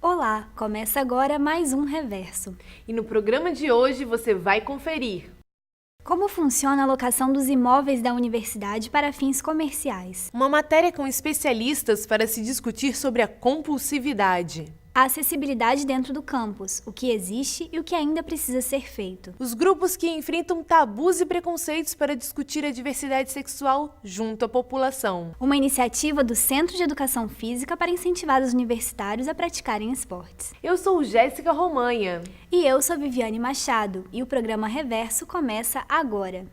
Olá, começa agora mais um Reverso. E no programa de hoje você vai conferir como funciona a alocação dos imóveis da universidade para fins comerciais, uma matéria com especialistas para se discutir sobre a compulsividade, a acessibilidade dentro do campus, o que existe e o que ainda precisa ser feito, os grupos que enfrentam tabus e preconceitos para discutir a diversidade sexual junto à população, uma iniciativa do Centro de Educação Física para incentivar os universitários a praticarem esportes. Eu sou Jéssica Romanha. E eu sou Viviane Machado, e o programa Reverso começa agora.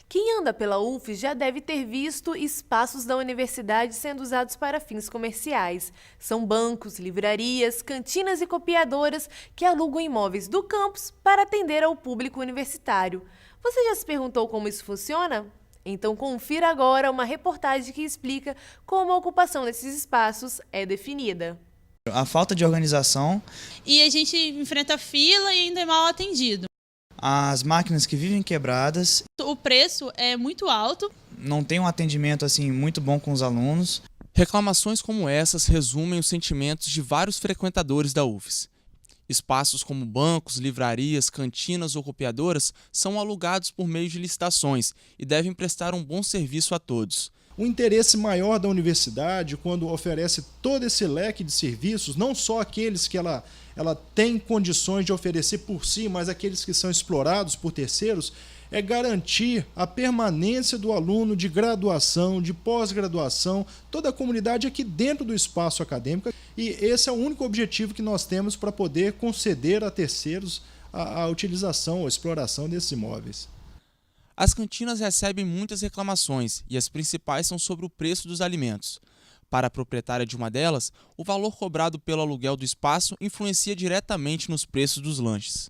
Quem anda pela UFES já deve ter visto espaços da universidade sendo usados para fins comerciais. São bancos, livrarias, cantinas e copiadoras que alugam imóveis do campus para atender ao público universitário. Você já se perguntou como isso funciona? Então confira agora uma reportagem que explica como a ocupação desses espaços é definida. A falta de organização. E a gente enfrenta fila e ainda é mal atendido. As máquinas que vivem quebradas. O preço é muito alto. Não tem um atendimento muito bom com os alunos. Reclamações como essas resumem os sentimentos de vários frequentadores da UFES. Espaços como bancos, livrarias, cantinas ou copiadoras são alugados por meio de licitações e devem prestar um bom serviço a todos. O interesse maior da universidade, quando oferece todo esse leque de serviços, não só aqueles que ela tem condições de oferecer por si, mas aqueles que são explorados por terceiros, é garantir a permanência do aluno de graduação, de pós-graduação, toda a comunidade aqui dentro do espaço acadêmico. E esse é o único objetivo que nós temos para poder conceder a terceiros a utilização ou exploração desses imóveis. As cantinas recebem muitas reclamações e as principais são sobre o preço dos alimentos. Para a proprietária de uma delas, o valor cobrado pelo aluguel do espaço influencia diretamente nos preços dos lanches.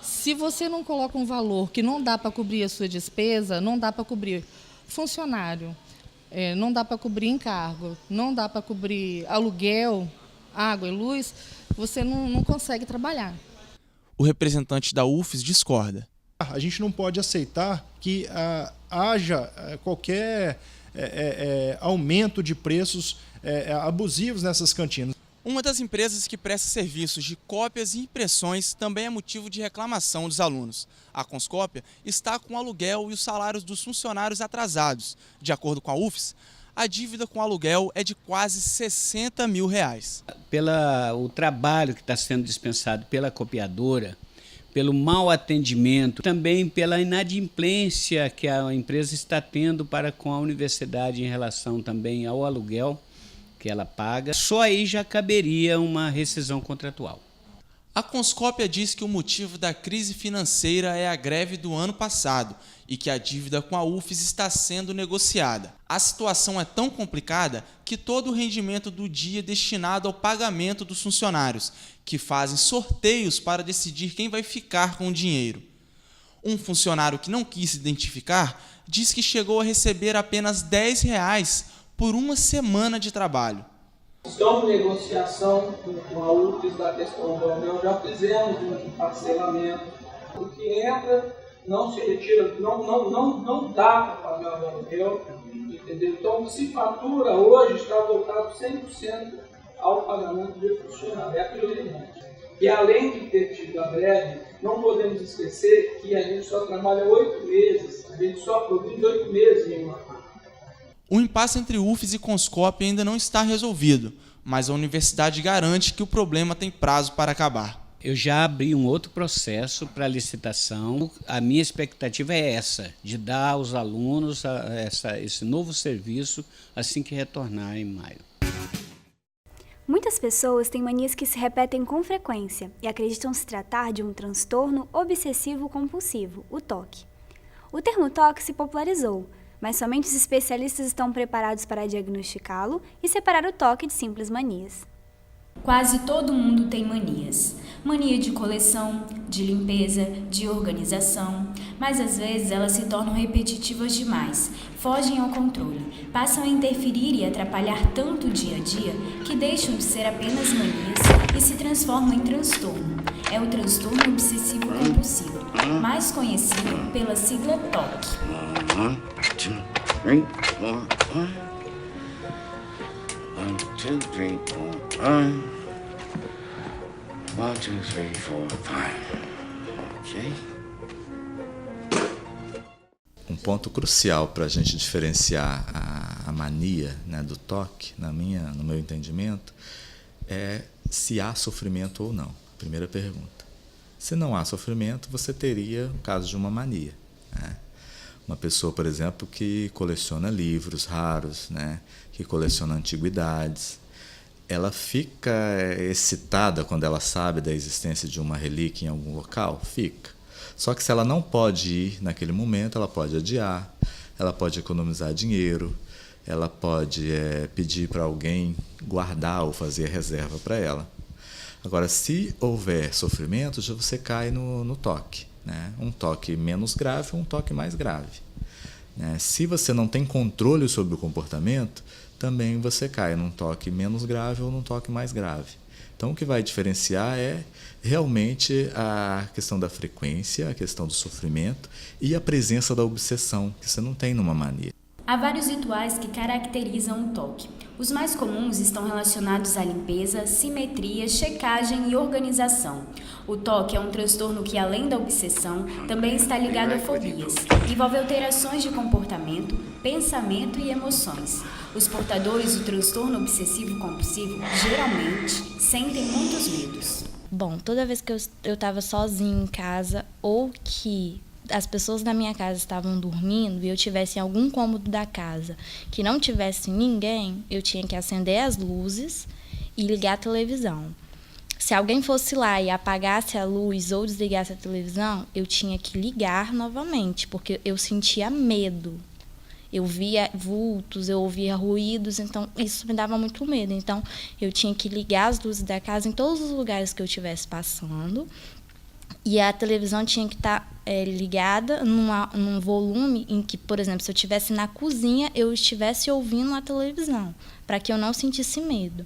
Se você não coloca um valor que não dá para cobrir a sua despesa, não dá para cobrir funcionário, não dá para cobrir encargo, não dá para cobrir aluguel, água e luz, você não consegue trabalhar. O representante da UFES discorda. A gente não pode aceitar que haja qualquer aumento de preços abusivos nessas cantinas. Uma das empresas que presta serviços de cópias e impressões também é motivo de reclamação dos alunos. A Conscópia está com o aluguel e os salários dos funcionários atrasados. De acordo com a UFES, a dívida com aluguel é de quase R$60 mil. O trabalho que está sendo dispensado pela copiadora, pelo mau atendimento, também pela inadimplência que a empresa está tendo para com a universidade em relação também ao aluguel que ela paga, só aí já caberia uma rescisão contratual. A Conscópia diz que o motivo da crise financeira é a greve do ano passado e que a dívida com a UFES está sendo negociada. A situação é tão complicada que todo o rendimento do dia é destinado ao pagamento dos funcionários, que fazem sorteios para decidir quem vai ficar com o dinheiro. Um funcionário que não quis se identificar diz que chegou a receber apenas R$10 por uma semana de trabalho. Estamos em negociação com a UFES da questão do aluguel, já fizemos um parcelamento. O que entra não se retira, não dá para pagar o aluguel, entendeu? Então, o que se fatura hoje está voltado 100% ao pagamento de funcionário, é a prioridade. E além de ter tido a greve, não podemos esquecer que a gente só trabalha 8 meses, a gente só produz 8 meses em uma fábrica. O impasse entre UFES e Conscópia ainda não está resolvido, mas a universidade garante que o problema tem prazo para acabar. Eu já abri um outro processo para licitação. A minha expectativa é essa, de dar aos alunos esse novo serviço assim que retornar em maio. Muitas pessoas têm manias que se repetem com frequência e acreditam se tratar de um transtorno obsessivo-compulsivo, o TOC. O termo TOC se popularizou, mas somente os especialistas estão preparados para diagnosticá-lo e separar o TOC de simples manias. Quase todo mundo tem manias. Mania de coleção, de limpeza, de organização, mas às vezes elas se tornam repetitivas demais, fogem ao controle, passam a interferir e atrapalhar tanto o dia a dia que deixam de ser apenas manias e se transformam em transtorno. é o transtorno obsessivo compulsivo, mais conhecido pela sigla TOC. 1, 2, 3, 4, 1, 2, 3, 4, 1, 2, 3, 4, 5. Ok? Um ponto crucial para a gente diferenciar a mania, né, do TOC, no meu entendimento, é se há sofrimento ou não. Primeira pergunta. Se não há sofrimento, você teria o caso de uma mania, né? Uma pessoa, por exemplo, que coleciona livros raros, né, que coleciona antiguidades, ela fica excitada quando ela sabe da existência de uma relíquia em algum local? Fica. Só que se ela não pode ir naquele momento, ela pode adiar, ela pode economizar dinheiro, ela pode pedir para alguém guardar ou fazer reserva para ela. Agora, se houver sofrimento, já você cai no TOC, né? Um TOC menos grave ou um TOC mais grave, né? Se você não tem controle sobre o comportamento, também você cai num TOC menos grave ou num TOC mais grave. Então, o que vai diferenciar é realmente a questão da frequência, a questão do sofrimento e a presença da obsessão, que você não tem numa mania. Há vários rituais que caracterizam o TOC. Os mais comuns estão relacionados à limpeza, simetria, checagem e organização. O TOC é um transtorno que, além da obsessão, também está ligado a fobias. Envolve alterações de comportamento, pensamento e emoções. Os portadores do transtorno obsessivo-compulsivo geralmente sentem muitos medos. Bom, toda vez que eu estava sozinha em casa ou que as pessoas da minha casa estavam dormindo e eu tivesse em algum cômodo da casa que não tivesse ninguém, eu tinha que acender as luzes e ligar a televisão. Se alguém fosse lá e apagasse a luz ou desligasse a televisão, eu tinha que ligar novamente, porque eu sentia medo. Eu via vultos, eu ouvia ruídos, então isso me dava muito medo. Então eu tinha que ligar as luzes da casa em todos os lugares que eu estivesse passando. E a televisão tinha que estar ligada num volume em que, por exemplo, se eu estivesse na cozinha, eu estivesse ouvindo a televisão, para que eu não sentisse medo.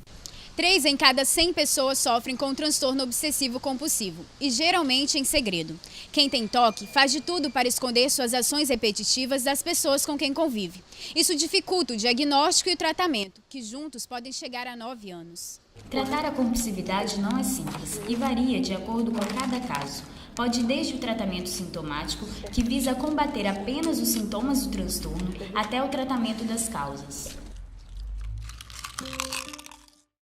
3 em cada 100 pessoas sofrem com transtorno obsessivo-compulsivo, e geralmente em segredo. Quem tem TOC faz de tudo para esconder suas ações repetitivas das pessoas com quem convive. Isso dificulta o diagnóstico e o tratamento, que juntos podem chegar a 9 anos. Tratar a compulsividade não é simples e varia de acordo com cada caso. Pode ir desde o tratamento sintomático, que visa combater apenas os sintomas do transtorno, até o tratamento das causas.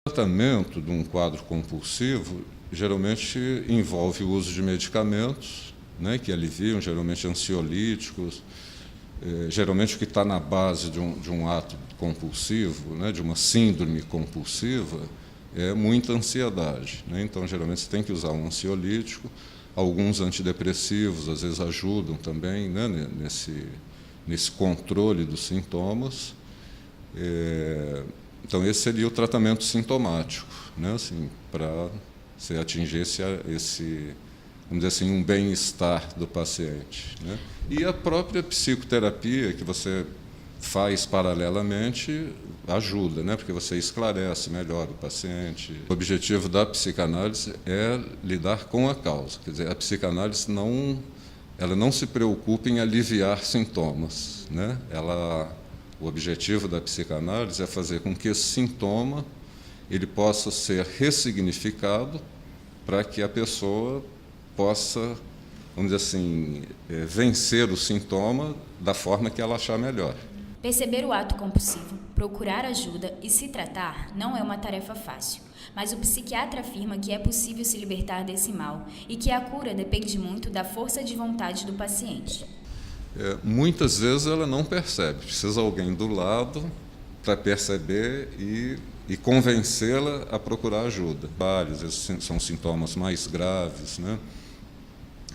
O tratamento de um quadro compulsivo geralmente envolve o uso de medicamentos, né, que aliviam, geralmente ansiolíticos, geralmente o que está na base de um ato compulsivo, né, de uma síndrome compulsiva, é muita ansiedade, né? Então, geralmente, você tem que usar um ansiolítico, alguns antidepressivos, às vezes, ajudam também, né, nesse controle dos sintomas. Então, esse seria o tratamento sintomático, né, assim, para você atingir esse, vamos dizer assim, um bem-estar do paciente, né? E a própria psicoterapia que você faz paralelamente ajuda, né? Porque você esclarece melhor o paciente. O objetivo da psicanálise é lidar com a causa. Quer dizer, a psicanálise ela não se preocupa em aliviar sintomas, né? O objetivo da psicanálise é fazer com que esse sintoma ele possa ser ressignificado para que a pessoa possa, vamos dizer assim, vencer o sintoma da forma que ela achar melhor. Perceber o ato compulsivo, procurar ajuda e se tratar não é uma tarefa fácil, mas o psiquiatra afirma que é possível se libertar desse mal e que a cura depende muito da força de vontade do paciente. Muitas vezes ela não percebe, precisa alguém do lado para perceber e convencê-la a procurar ajuda. Vários, esses são sintomas mais graves, né,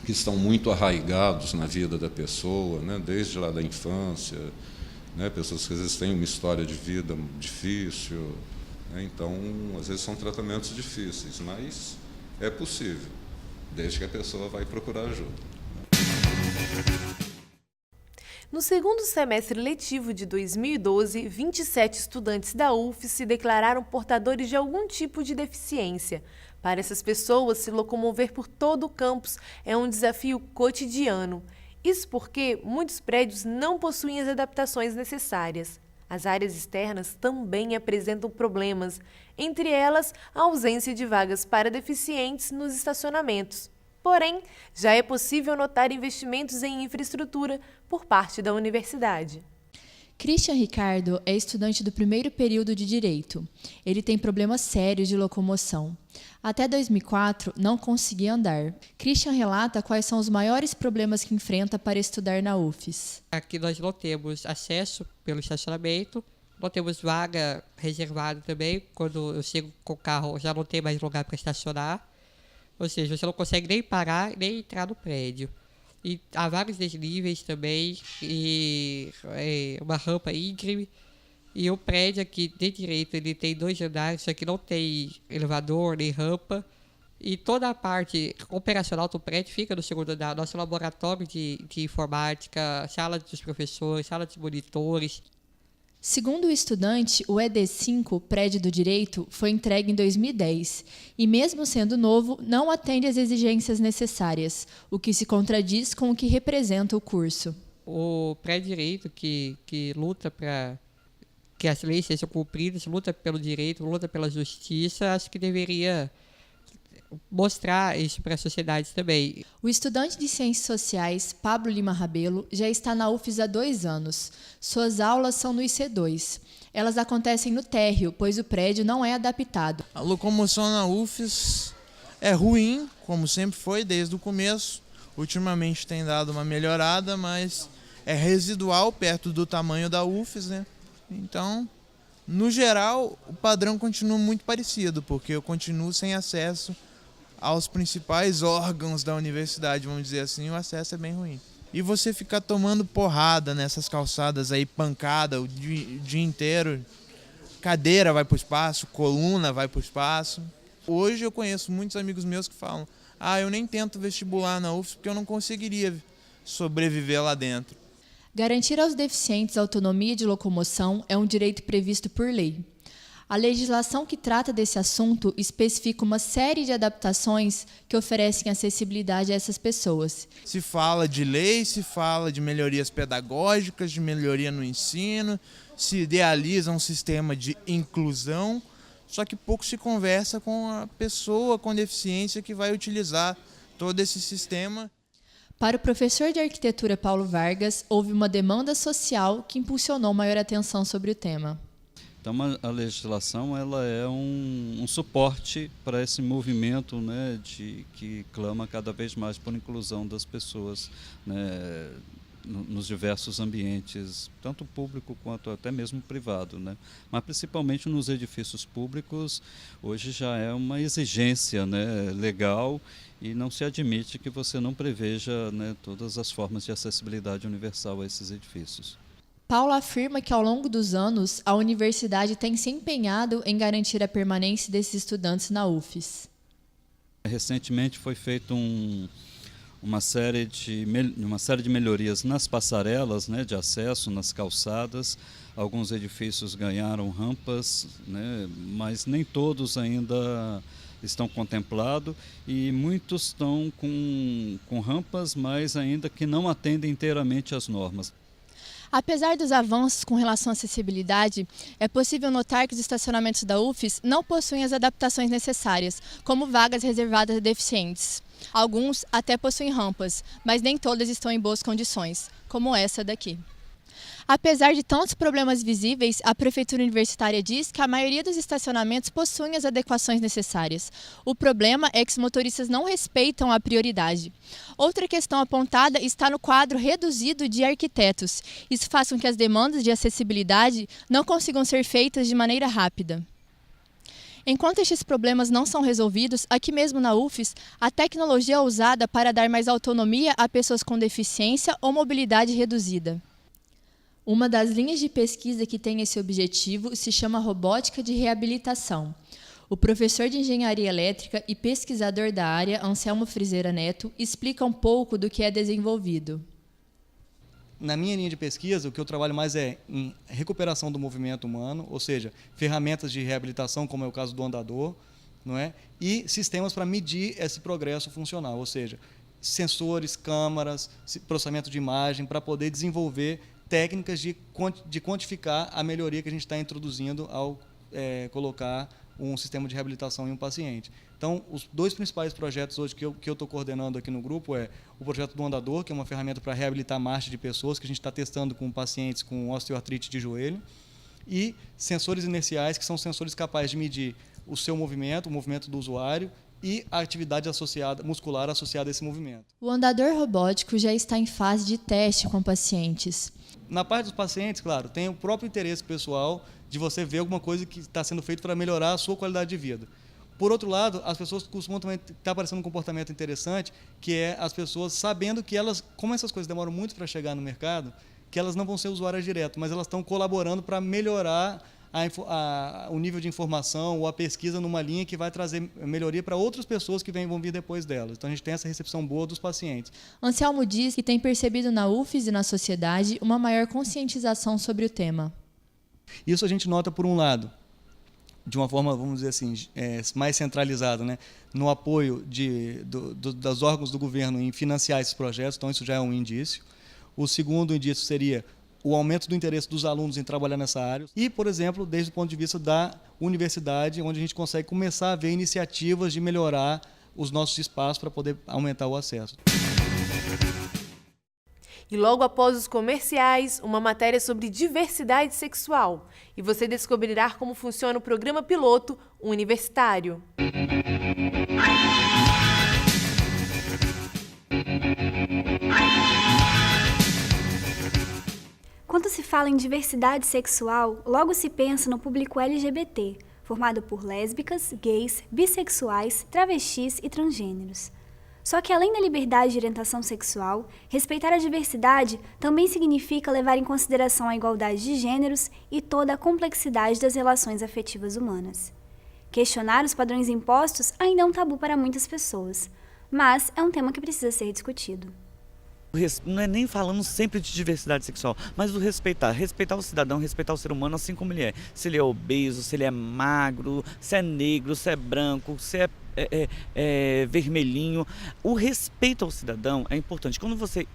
que estão muito arraigados na vida da pessoa, né, desde lá da infância, né, pessoas que às vezes têm uma história de vida difícil, né, então às vezes são tratamentos difíceis, mas é possível, desde que a pessoa vai procurar ajuda. No segundo semestre letivo de 2012, 27 estudantes da UF se declararam portadores de algum tipo de deficiência. Para essas pessoas, se locomover por todo o campus é um desafio cotidiano. Isso porque muitos prédios não possuem as adaptações necessárias. As áreas externas também apresentam problemas, entre elas a ausência de vagas para deficientes nos estacionamentos. Porém, já é possível notar investimentos em infraestrutura por parte da universidade. Christian Ricardo é estudante do primeiro período de Direito. Ele tem problemas sérios de locomoção. Até 2004, não conseguia andar. Christian relata quais são os maiores problemas que enfrenta para estudar na UFES. Aqui nós não temos acesso pelo estacionamento, não temos vaga reservada também. Quando eu chego com o carro, já não tem mais lugar para estacionar. Ou seja, você não consegue nem parar, nem entrar no prédio. E há vários desníveis também, e uma rampa íngreme. E o prédio aqui de direito, ele tem 2 andares, só que não tem elevador nem rampa. E toda a parte operacional do prédio fica no segundo andar. Nosso laboratório de informática, sala dos professores, sala dos monitores. Segundo o estudante, o ED5, prédio do Direito, foi entregue em 2010 e, mesmo sendo novo, não atende às exigências necessárias, o que se contradiz com o que representa o curso. O pré-direito que luta para que as leis sejam cumpridas, luta pelo direito, luta pela justiça, acho que deveria mostrar isso para a sociedade também. O estudante de Ciências Sociais, Pablo Lima Rabelo, já está na UFES há 2 anos. Suas aulas são no IC2. Elas acontecem no térreo, pois o prédio não é adaptado. A locomoção na UFES é ruim, como sempre foi desde o começo. Ultimamente tem dado uma melhorada, mas é residual perto do tamanho da UFES, né? Então, no geral, o padrão continua muito parecido, porque eu continuo sem acesso aos principais órgãos da universidade, vamos dizer assim, o acesso é bem ruim. E você ficar tomando porrada nessas calçadas aí, pancada o dia inteiro, cadeira vai para o espaço, coluna vai para o espaço. Hoje eu conheço muitos amigos meus que falam, eu nem tento vestibular na UFES porque eu não conseguiria sobreviver lá dentro. Garantir aos deficientes autonomia de locomoção é um direito previsto por lei. A legislação que trata desse assunto especifica uma série de adaptações que oferecem acessibilidade a essas pessoas. Se fala de lei, se fala de melhorias pedagógicas, de melhoria no ensino, se idealiza um sistema de inclusão, só que pouco se conversa com a pessoa com deficiência que vai utilizar todo esse sistema. Para o professor de arquitetura Paulo Vargas, houve uma demanda social que impulsionou maior atenção sobre o tema. Então, a legislação ela é um suporte para esse movimento, né, que clama cada vez mais por inclusão das pessoas, né, nos diversos ambientes, tanto público quanto até mesmo privado, né? Mas principalmente nos edifícios públicos, hoje já é uma exigência, né, legal, e não se admite que você não preveja, né, todas as formas de acessibilidade universal a esses edifícios. Paulo afirma que, ao longo dos anos, a universidade tem se empenhado em garantir a permanência desses estudantes na UFES. Recentemente foi feita uma série de melhorias nas passarelas, né, de acesso, nas calçadas. Alguns edifícios ganharam rampas, né, mas nem todos ainda estão contemplados, e muitos estão com rampas, mas ainda que não atendem inteiramente às normas. Apesar dos avanços com relação à acessibilidade, é possível notar que os estacionamentos da UFES não possuem as adaptações necessárias, como vagas reservadas a deficientes. Alguns até possuem rampas, mas nem todas estão em boas condições, como essa daqui. Apesar de tantos problemas visíveis, a Prefeitura Universitária diz que a maioria dos estacionamentos possuem as adequações necessárias. O problema é que os motoristas não respeitam a prioridade. Outra questão apontada está no quadro reduzido de arquitetos. Isso faz com que as demandas de acessibilidade não consigam ser feitas de maneira rápida. Enquanto estes problemas não são resolvidos, aqui mesmo na UFES, a tecnologia é usada para dar mais autonomia a pessoas com deficiência ou mobilidade reduzida. Uma das linhas de pesquisa que tem esse objetivo se chama robótica de reabilitação. O professor de engenharia elétrica e pesquisador da área, Anselmo Frizeira Neto, explica um pouco do que é desenvolvido. Na minha linha de pesquisa, o que eu trabalho mais é em recuperação do movimento humano, ou seja, ferramentas de reabilitação, como é o caso do andador, não é? E sistemas para medir esse progresso funcional, ou seja, sensores, câmaras, processamento de imagem, para poder desenvolver técnicas de quantificar a melhoria que a gente está introduzindo ao colocar um sistema de reabilitação em um paciente. Então, os 2 principais projetos hoje que eu estou coordenando aqui no grupo é o projeto do Andador, que é uma ferramenta para reabilitar marcha de pessoas, que a gente está testando com pacientes com osteoartrite de joelho, e sensores inerciais, que são sensores capazes de medir o seu movimento, o movimento do usuário, e a atividade muscular associada a esse movimento. O andador robótico já está em fase de teste com pacientes. Na parte dos pacientes, claro, tem o próprio interesse pessoal de você ver alguma coisa que está sendo feito para melhorar a sua qualidade de vida. Por outro lado, as pessoas costumam também estar aparecendo um comportamento interessante, que é as pessoas sabendo que elas, como essas coisas demoram muito para chegar no mercado, que elas não vão ser usuárias direto, mas elas estão colaborando para melhorar o nível de informação ou a pesquisa numa linha que vai trazer melhoria para outras pessoas que vão vir depois delas. Então, a gente tem essa recepção boa dos pacientes. Anselmo diz que tem percebido na UFES e na sociedade uma maior conscientização sobre o tema. Isso a gente nota, por um lado, de uma forma, vamos dizer assim, mais centralizada, né? No apoio dos órgãos do governo em financiar esses projetos, então isso já é um indício. O segundo indício seria o aumento do interesse dos alunos em trabalhar nessa área e, por exemplo, desde o ponto de vista da universidade, onde a gente consegue começar a ver iniciativas de melhorar os nossos espaços para poder aumentar o acesso. E logo após os comerciais, uma matéria sobre diversidade sexual. E você descobrirá como funciona o programa piloto universitário. Quando se fala em diversidade sexual, logo se pensa no público LGBT, formado por lésbicas, gays, bissexuais, travestis e transgêneros. Só que além da liberdade de orientação sexual, respeitar a diversidade também significa levar em consideração a igualdade de gêneros e toda a complexidade das relações afetivas humanas. Questionar os padrões impostos ainda é um tabu para muitas pessoas, mas é um tema que precisa ser discutido. Não é nem falando sempre de diversidade sexual, mas o respeitar o cidadão, respeitar o ser humano assim como ele é. Se ele é obeso, se ele é magro, se é negro, se é branco, se é vermelhinho. O respeito ao cidadão é importante. Quando você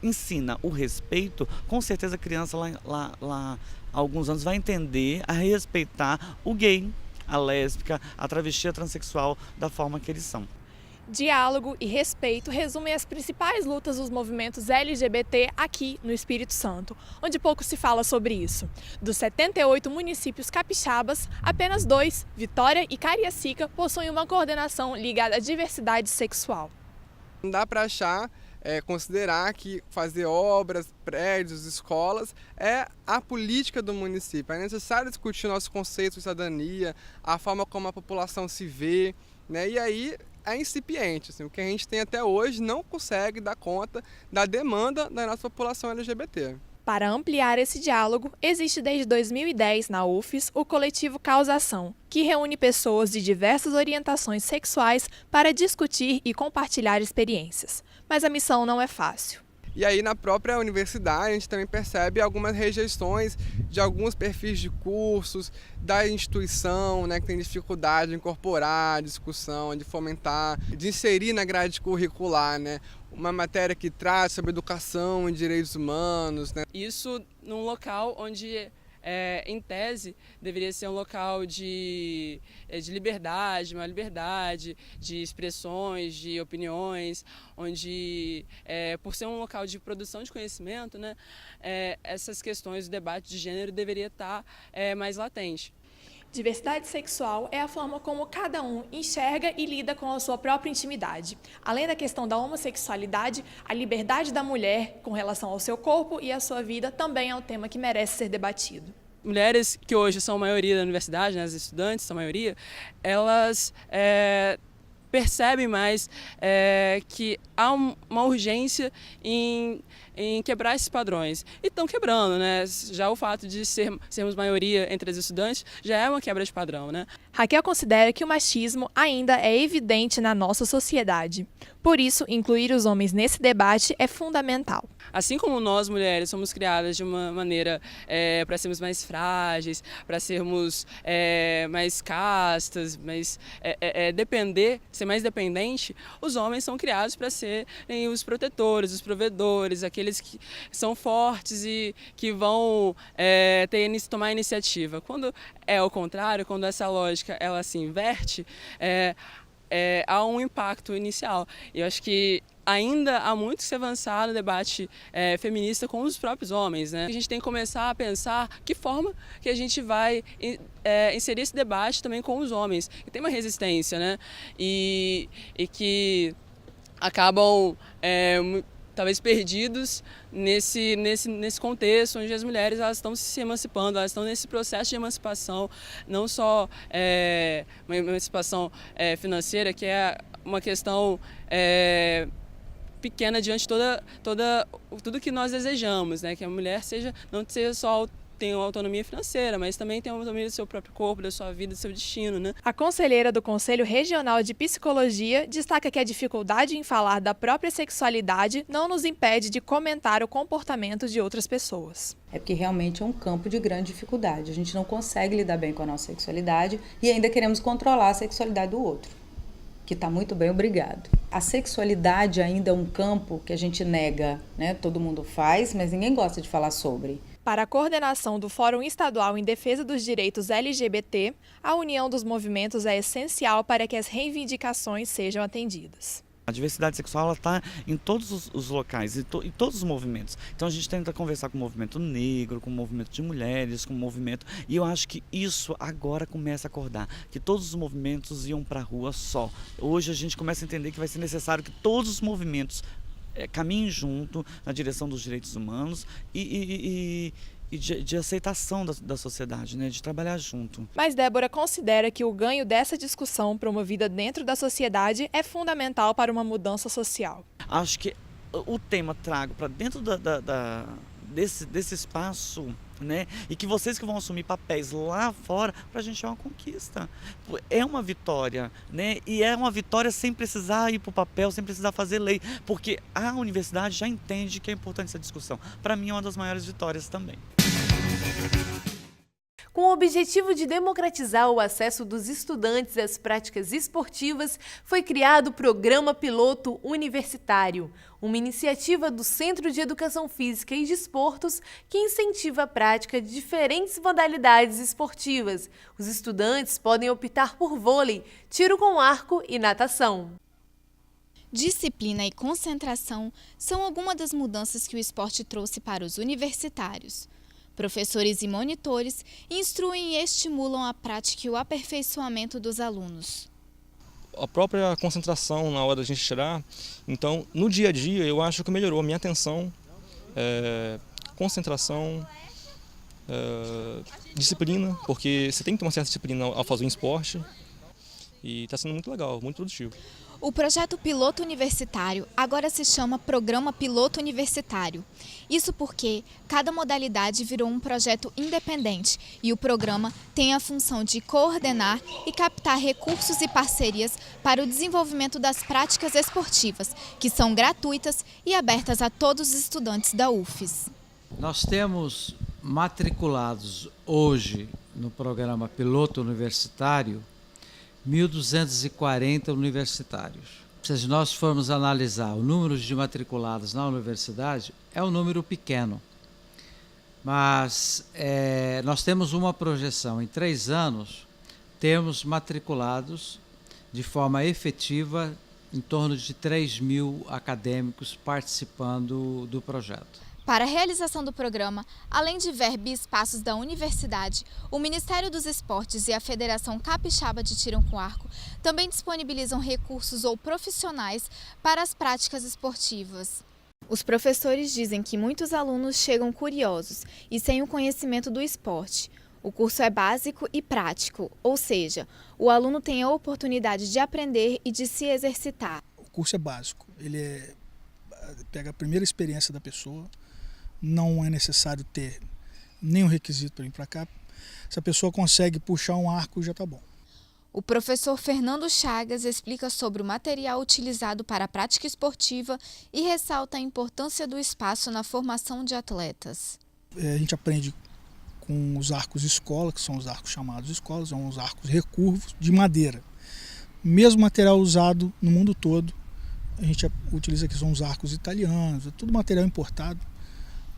ensina o respeito, com certeza a criança lá há alguns anos vai entender a respeitar o gay, a lésbica, a travesti, a transexual da forma que eles são. Diálogo e respeito resumem as principais lutas dos movimentos LGBT aqui no Espírito Santo, onde pouco se fala sobre isso. Dos 78 municípios capixabas, apenas 2, Vitória e Cariacica, possuem uma coordenação ligada à diversidade sexual. Não dá para considerar que fazer obras, prédios, escolas é a política do município. É necessário discutir nossos conceitos de cidadania, a forma como a população se vê, né? E aí é incipiente, assim, o que a gente tem até hoje não consegue dar conta da demanda da nossa população LGBT. Para ampliar esse diálogo, existe desde 2010 na UFES o coletivo Causação, que reúne pessoas de diversas orientações sexuais para discutir e compartilhar experiências. Mas a missão não é fácil. E aí na própria universidade a gente também percebe algumas rejeições de alguns perfis de cursos da instituição, né, que tem dificuldade de incorporar a discussão, de fomentar, de inserir na grade curricular, né, uma matéria que traz sobre educação e direitos humanos, né. Isso num local onde em tese, deveria ser um local de liberdade, uma liberdade de expressões, de opiniões, onde, por ser um local de produção de conhecimento, né, essas questões do debate de gênero deveria estar mais latente. Diversidade sexual é a forma como cada um enxerga e lida com a sua própria intimidade. Além da questão da homossexualidade, a liberdade da mulher com relação ao seu corpo e à sua vida também é um tema que merece ser debatido. Mulheres que hoje são a maioria da universidade, né, as estudantes são a maioria, elas percebem mais que há uma urgência em quebrar esses padrões. E estão quebrando, né? Já o fato de sermos maioria entre as estudantes já é uma quebra de padrão, né? Raquel considera que o machismo ainda é evidente na nossa sociedade. Por isso, incluir os homens nesse debate é fundamental. Assim como nós, mulheres, somos criadas de uma maneira para sermos mais frágeis, para sermos mais castas, ser mais dependente, os homens são criados para serem os protetores, os provedores, aqueles que são fortes e que vão tomar iniciativa. Quando é ao contrário, quando essa lógica ela se inverte, há um impacto inicial. E eu acho que ainda há muito que se avançar no debate feminista com os próprios homens, né? A gente tem que começar a pensar que forma que a gente vai inserir esse debate também com os homens, que tem uma resistência, né? E que acabam talvez perdidos nesse contexto onde as mulheres elas estão se emancipando, elas estão nesse processo de emancipação, não só uma emancipação financeira, que é uma questão pequena diante de tudo que nós desejamos, né? Que a mulher não seja só tenha autonomia financeira, mas também tem autonomia do seu próprio corpo, da sua vida, do seu destino, né? A conselheira do Conselho Regional de Psicologia destaca que a dificuldade em falar da própria sexualidade não nos impede de comentar o comportamento de outras pessoas. É porque realmente é um campo de grande dificuldade. A gente não consegue lidar bem com a nossa sexualidade e ainda queremos controlar a sexualidade do outro, que está muito bem, obrigado. A sexualidade ainda é um campo que a gente nega, né? Todo mundo faz, mas ninguém gosta de falar sobre. Para a coordenação do Fórum Estadual em Defesa dos Direitos LGBT, a união dos movimentos é essencial para que as reivindicações sejam atendidas. A diversidade sexual está em todos os locais, em todos os movimentos. Então a gente tenta conversar com o movimento negro, com o movimento de mulheres, com o movimento... E eu acho que isso agora começa a acordar, que todos os movimentos iam para a rua só. Hoje a gente começa a entender que vai ser necessário que todos os movimentos caminhem junto na direção dos direitos humanos e de aceitação da sociedade, né? De trabalhar junto. Mas Débora considera que o ganho dessa discussão promovida dentro da sociedade é fundamental para uma mudança social. Acho que o tema trago para dentro desse espaço, né? E que vocês que vão assumir papéis lá fora, para a gente é uma conquista. É uma vitória, né? E é uma vitória sem precisar ir para o papel, sem precisar fazer lei, porque a universidade já entende que é importante essa discussão. Para mim é uma das maiores vitórias também. Com o objetivo de democratizar o acesso dos estudantes às práticas esportivas, foi criado o Programa Piloto Universitário, uma iniciativa do Centro de Educação Física e Desportos que incentiva a prática de diferentes modalidades esportivas. Os estudantes podem optar por vôlei, tiro com arco e natação. Disciplina e concentração são algumas das mudanças que o esporte trouxe para os universitários. Professores e monitores instruem e estimulam a prática e o aperfeiçoamento dos alunos. A própria concentração na hora da gente tirar, então no dia a dia eu acho que melhorou a minha atenção, concentração, disciplina, porque você tem que ter uma certa disciplina ao fazer um esporte e está sendo muito legal, muito produtivo. O projeto Piloto Universitário agora se chama Programa Piloto Universitário. Isso porque cada modalidade virou um projeto independente e o programa tem a função de coordenar e captar recursos e parcerias para o desenvolvimento das práticas esportivas, que são gratuitas e abertas a todos os estudantes da UFES. Nós temos matriculados hoje no programa Piloto Universitário 1.240 universitários. Se nós formos analisar o número de matriculados na universidade, é um número pequeno. Mas nós temos uma projeção, em 3 anos, temos matriculados de forma efetiva em torno de 3.000 acadêmicos participando do projeto. Para a realização do programa, além de verba e espaços da universidade, o Ministério dos Esportes e a Federação Capixaba de Tiro com Arco também disponibilizam recursos ou profissionais para as práticas esportivas. Os professores dizem que muitos alunos chegam curiosos e sem o conhecimento do esporte. O curso é básico e prático, ou seja, o aluno tem a oportunidade de aprender e de se exercitar. O curso é básico, ele pega a primeira experiência da pessoa. Não é necessário ter nenhum requisito para vir para cá. Se a pessoa consegue puxar um arco, já está bom. O professor Fernando Chagas explica sobre o material utilizado para a prática esportiva e ressalta a importância do espaço na formação de atletas. A gente aprende com os arcos escola, que são os arcos chamados escolas, são os arcos recurvos de madeira. Mesmo material usado no mundo todo, a gente utiliza aqui, são os arcos italianos, é tudo material importado,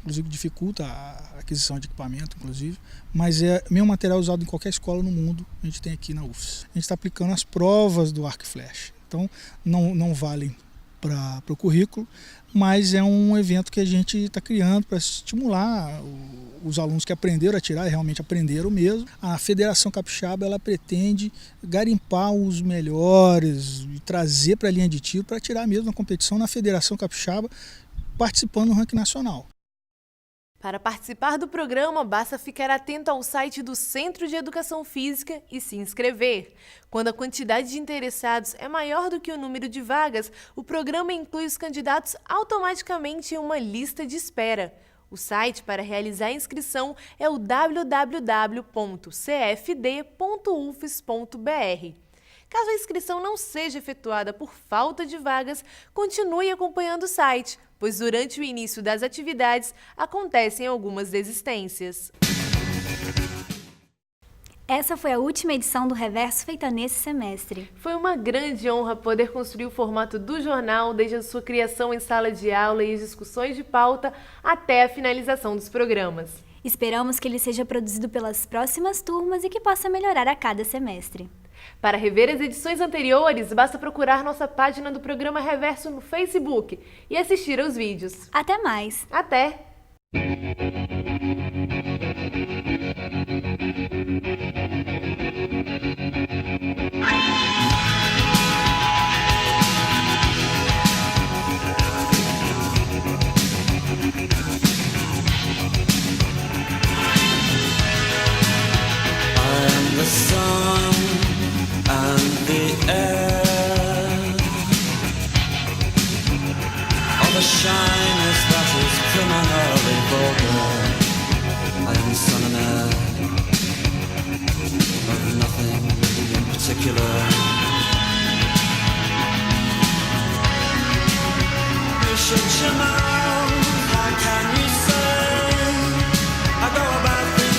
inclusive dificulta a aquisição de equipamento, inclusive, mas é mesmo material usado em qualquer escola no mundo, a gente tem aqui na UFES. A gente está aplicando as provas do arco e flecha, então não valem para o currículo, mas é um evento que a gente está criando para estimular os alunos que aprenderam a atirar, e realmente aprenderam mesmo. A Federação Capixaba ela pretende garimpar os melhores e trazer para a linha de tiro para atirar mesmo na competição na Federação Capixaba, participando do ranking nacional. Para participar do programa, basta ficar atento ao site do Centro de Educação Física e se inscrever. Quando a quantidade de interessados é maior do que o número de vagas, o programa inclui os candidatos automaticamente em uma lista de espera. O site para realizar a inscrição é o www.cfd.ufes.br. Caso a inscrição não seja efetuada por falta de vagas, continue acompanhando o site, pois durante o início das atividades acontecem algumas desistências. Essa foi a última edição do Reverso feita nesse semestre. Foi uma grande honra poder construir o formato do jornal, desde a sua criação em sala de aula e as discussões de pauta até a finalização dos programas. Esperamos que ele seja produzido pelas próximas turmas e que possa melhorar a cada semestre. Para rever as edições anteriores, basta procurar nossa página do programa Reverso no Facebook e assistir aos vídeos. Até mais! Até! Shyness that is criminally vulgar. I am son and heir of nothing in particular. You should